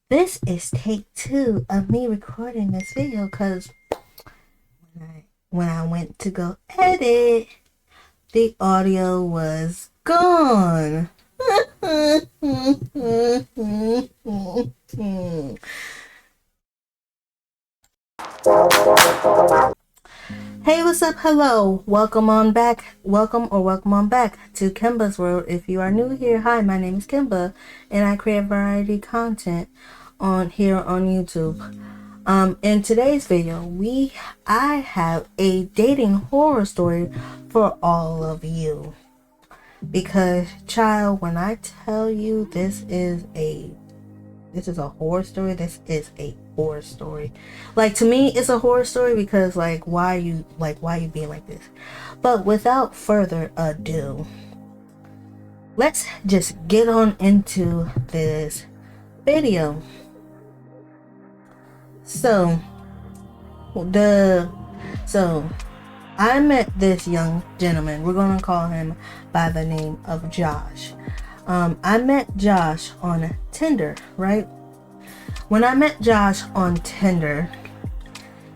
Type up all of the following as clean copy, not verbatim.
This is take 2 of me recording this video because when I went to go edit, the audio was gone. Hey, what's up? Hello. Welcome on back. Welcome on back to Kemba's World. If you are new here, hi, my name is Kemba and I create variety content on YouTube. In today's video, I have a dating horror story for all of you. Because child, when I tell you this is a horror story, this is a horror story. Like, to me, it's a horror story because why you being like this? But without further ado, let's just get on into this video. So I met this young gentleman. We're gonna call him by the name of Josh. I met Josh on Tinder, right? When I met Josh on Tinder,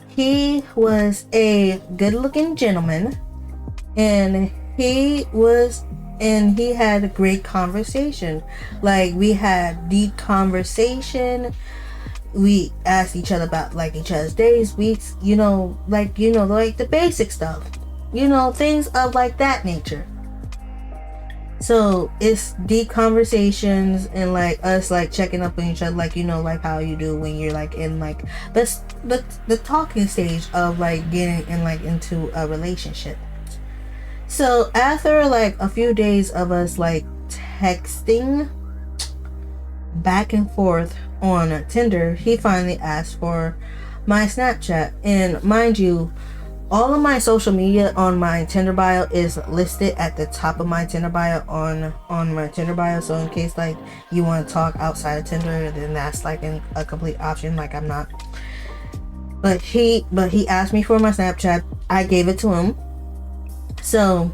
he was a good-looking gentleman, and he had a great conversation. Like, we had deep conversation. We asked each other about each other's days, weeks, like the basic stuff, things of that nature. So it's deep conversations and us checking up on each other, like how you do when you're in the talking stage of getting into a relationship. So after a few days of us texting back and forth on Tinder, he finally asked for my Snapchat. And mind you, all of my social media on my Tinder bio is listed at the top of my Tinder bio on my Tinder bio. So in case you want to talk outside of Tinder, then that's a complete option. I'm not. But he asked me for my Snapchat. I gave it to him. So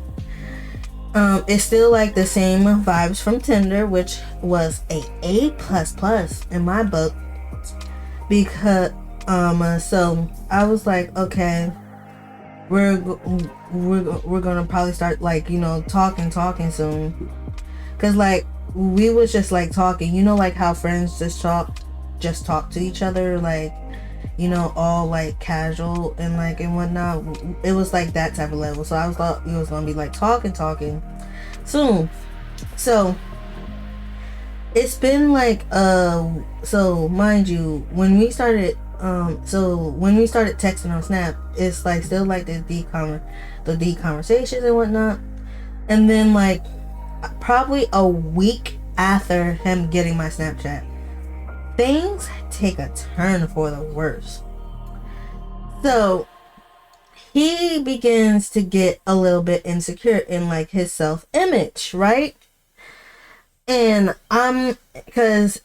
it's still the same vibes from Tinder, which was A++ in my book, because so I was like, okay, we're gonna probably start talking soon, because we was just talking, how friends just talk to each other, all casual and whatnot. It was that type of level. So I thought we was gonna be talking soon. So it's been so mind you, when we started texting on Snap, it's still the deep conversations and whatnot. And then probably a week after him getting my Snapchat, things take a turn for the worse. So he begins to get a little bit insecure in his self-image, right? And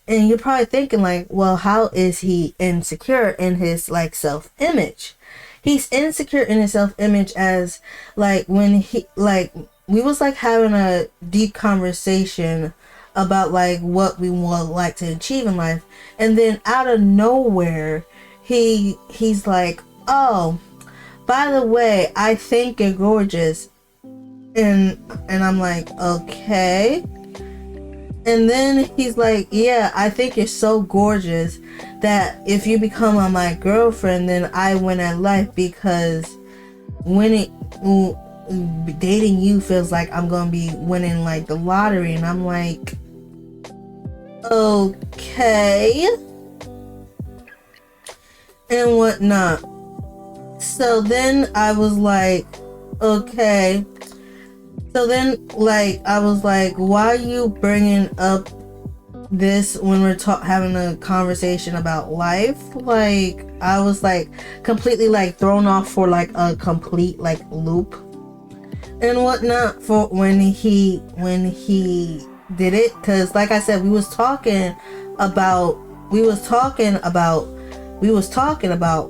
you're probably thinking well, how is he insecure in his self-image? He's insecure in his self-image as when he we was having a deep conversation about what we would like to achieve in life, and then out of nowhere he's like, oh, by the way, I think you're gorgeous. And I'm like, okay. And then he's like, yeah, I think you're so gorgeous that if you become my girlfriend, then I win at life, because dating you feels like I'm gonna be winning the lottery. And I'm like, okay, and whatnot. So then I was like, okay. So then I was like, why are you bringing up this when we're having a conversation about life? I was completely thrown off for a complete loop and whatnot for when he did it. Because I said, we was talking about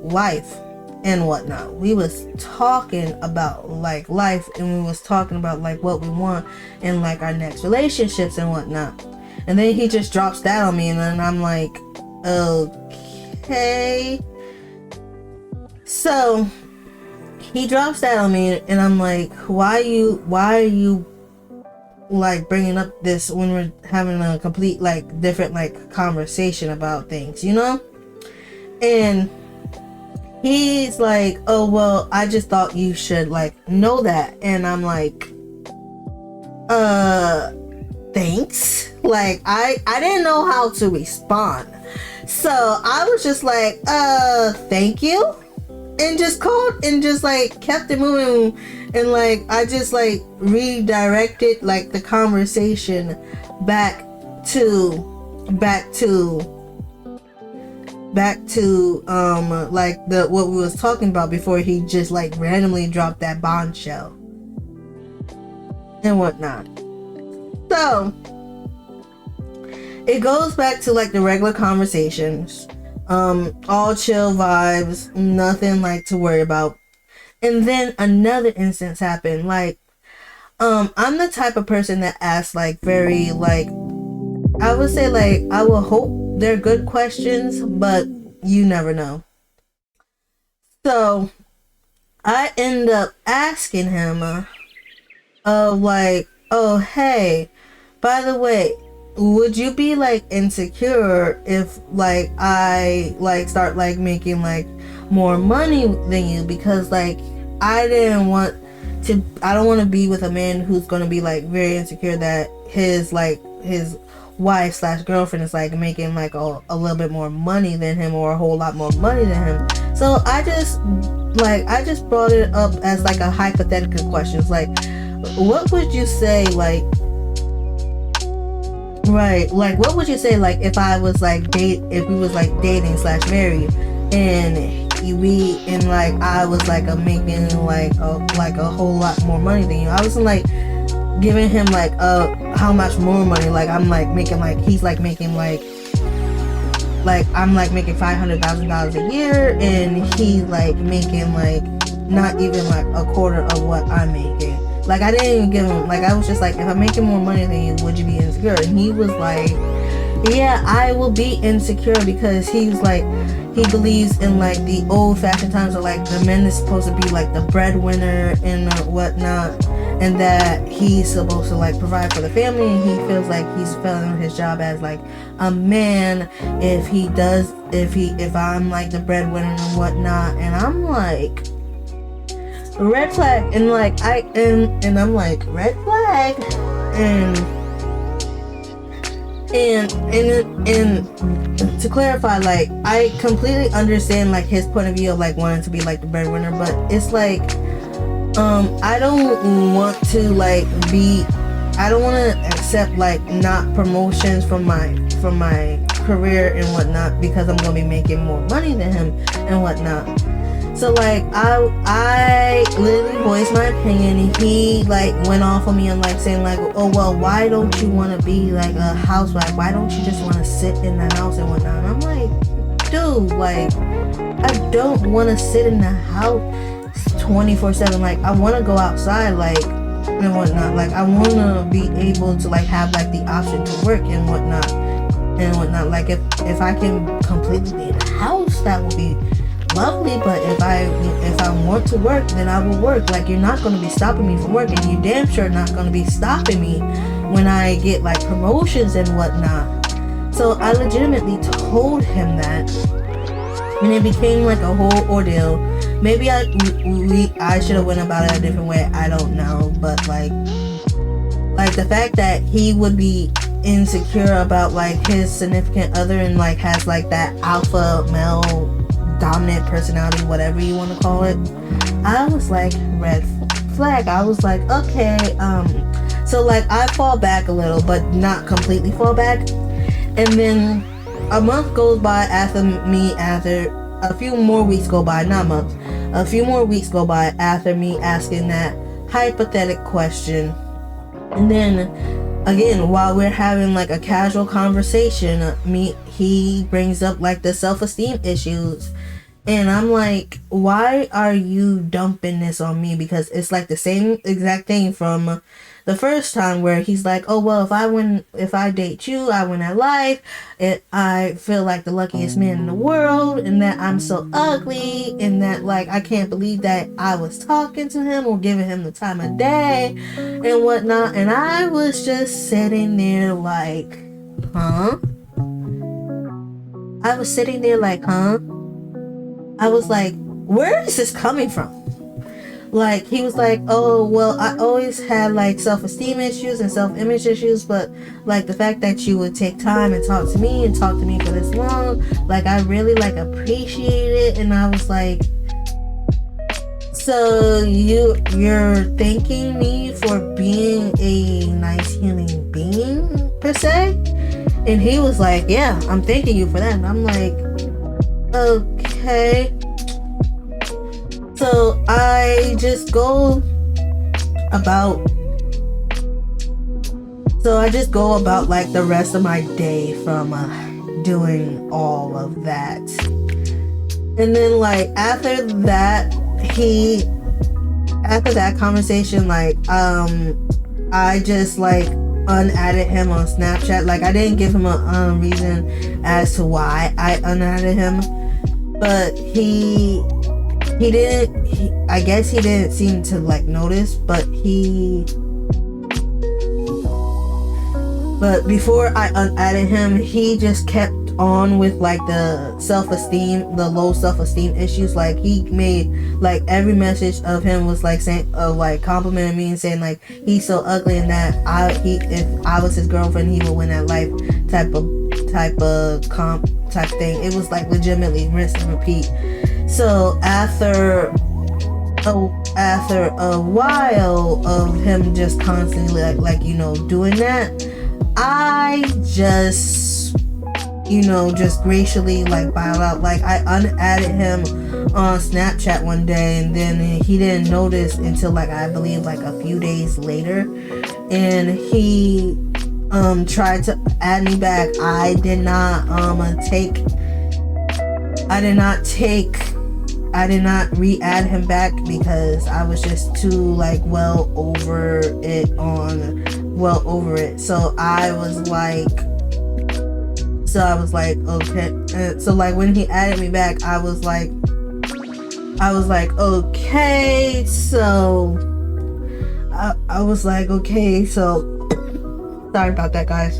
life and whatnot. We was talking about life, and we was talking about what we want in our next relationships and whatnot. And then he just drops that on me, and then I'm like, okay. So he drops that on me, and I'm like, why are you like bringing up this when we're having a complete like different like conversation about things, you know? And he's like, oh well, I just thought you should like know that. And I'm like, thanks. Like I didn't know how to respond, so I was just like, thank you, and just called and just like kept it moving. And like I just like redirected like the conversation back to like the what we was talking about before he just like randomly dropped that bombshell and whatnot. So it goes back to like the regular conversations, all chill vibes, nothing like to worry about. And then another instance happened. Like I'm the type of person that asks like very like, I would say like, I will hope they're good questions, but you never know. So I end up asking him like, oh hey, by the way, would you be like insecure if like I like start like making like more money than you? Because like I don't want to be with a man who's going to be like very insecure that his wife / girlfriend is like making like a little bit more money than him, or a whole lot more money than him. So I just brought it up as like a hypothetical question. It's like, what would you say like, right, like what would you say like if I was like if we was like dating / married, and like I was like making like a whole lot more money than you? I wasn't like giving him like how much more money. Like I'm like making like, he's like making like I'm like making $500,000 a year, and he's like making like not even like a quarter of what I'm making. Like I didn't even give him, like I was just like, if I'm making more money than you, would you be insecure? And he was like, yeah, I will be insecure, because he's like, he believes in like the old-fashioned times of like the man is supposed to be like the breadwinner and whatnot, and that he's supposed to like provide for the family, and he feels like he's failing his job as like a man if I'm like the breadwinner and whatnot. And I'm like, red flag. And like I'm like, red flag. And to clarify, like I completely understand like his point of view of like wanting to be like the breadwinner, but it's like I don't want to accept like not promotions from my career and whatnot, because I'm gonna be making more money than him and whatnot. So like I literally voiced my opinion, and he like went off on me and like saying like, oh well, why don't you want to be like a housewife? Why don't you just want to sit in the house and whatnot? And I'm like, dude, like I don't want to sit in the house 24/7. Like I want to go outside like and whatnot. Like I want to be able to like have like the option to work and whatnot. Like if I can completely be in the house, that would be lovely. But if I want to work, then I will work. Like you're not going to be stopping me from working. You damn sure not going to be stopping me when I get like promotions and whatnot. So I legitimately told him that, and it became like a whole ordeal. Maybe I should have went about it a different way. I don't know, but like the fact that he would be insecure about like his significant other and like has like that alpha male dominant personality, whatever you want to call it, I was like, red flag. I was like, okay, so like I fall back a little, but not completely fall back. And then a month goes by after a few more weeks go by, not months, a few more weeks go by after me asking that hypothetical question. And then again, while we're having like a casual conversation, he brings up like the self-esteem issues, and I'm like, why are you dumping this on me? Because it's like the same exact thing from the first time where he's like, oh well, if I date you, I win at life. I feel like the luckiest man in the world, and that I'm so ugly, and that like I can't believe that I was talking to him or giving him the time of day and whatnot. And I was just sitting there like, huh? I was sitting there like, huh? I was like, where is this coming from? Like, he was like, oh, well, I always had, like, self-esteem issues and self-image issues, but, like, the fact that you would take time and talk to me for this long, like, I really, like, appreciate it. And I was like, so you're thanking me for being a nice human being, per se? And he was like, yeah, I'm thanking you for that. And I'm like, okay. So I just go about like the rest of my day from doing all of that. And then like after that conversation, like I just like unadded him on Snapchat. Like I didn't give him a reason as to why I unadded him, but I guess he didn't seem to like notice, but before I unadded him, he just kept on with like the low self-esteem issues. Like he made like every message of him was like saying like complimenting me and saying like he's so ugly and that if I was his girlfriend he would win at life type thing. It was like legitimately rinse and repeat. So after a while of him just constantly like doing that, I just just graciously like bowed out. Like I unadded him on Snapchat one day, and then he didn't notice until like I believe like a few days later, and he tried to add me back. I did not re-add him back because I was just too like well over it. So I was like, okay. So like when he added me back, I was like, okay. So I was like, okay. So sorry about that, guys.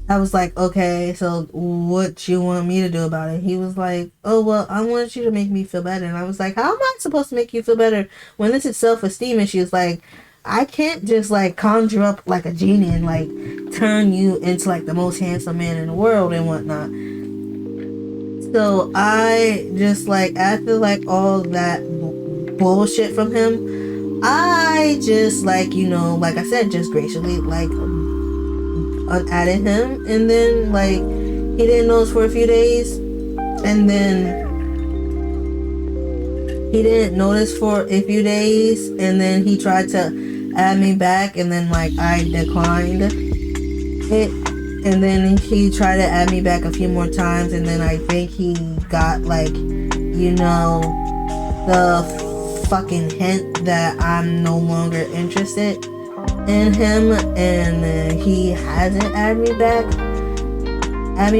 I was like, okay. So what you want me to do about it? He was like, oh, well, I want you to make me feel better. And I was like, how am I supposed to make you feel better when this is self-esteem issues? Like, I can't just like conjure up like a genie and like turn you into like the most handsome man in the world and whatnot. So I just like, after like all that bullshit from him, I just like, like I said, just graciously like unadded him, and then like he didn't notice for a few days, and then he didn't notice for a few days, and then he tried to add me back, and then like I declined it, and then he tried to add me back a few more times, and then I think he got like the fucking hint that I'm no longer interested in him, and he hasn't added me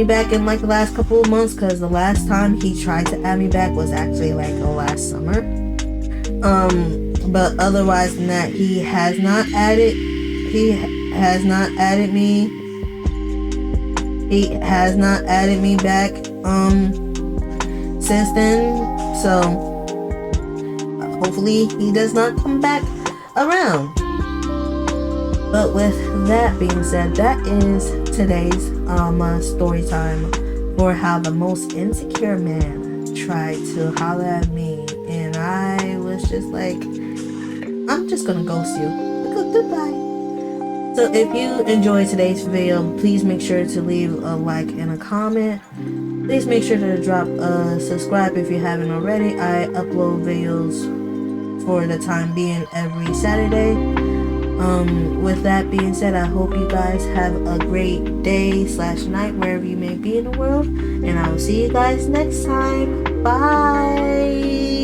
back in like the last couple of months, because the last time he tried to add me back was actually like last summer. But otherwise than that, he has not added me back since then. So hopefully he does not come back around. But with that being said, that is today's story time for how the most insecure man tried to holler at me, and I was just like, I'm just gonna ghost you. Goodbye. So if you enjoyed today's video, please make sure to leave a like and a comment. Please make sure to drop a subscribe if you haven't already. I upload videos for the time being every Saturday. With that being said, I hope you guys have a great day/night wherever you may be in the world, and I will see you guys next time. Bye.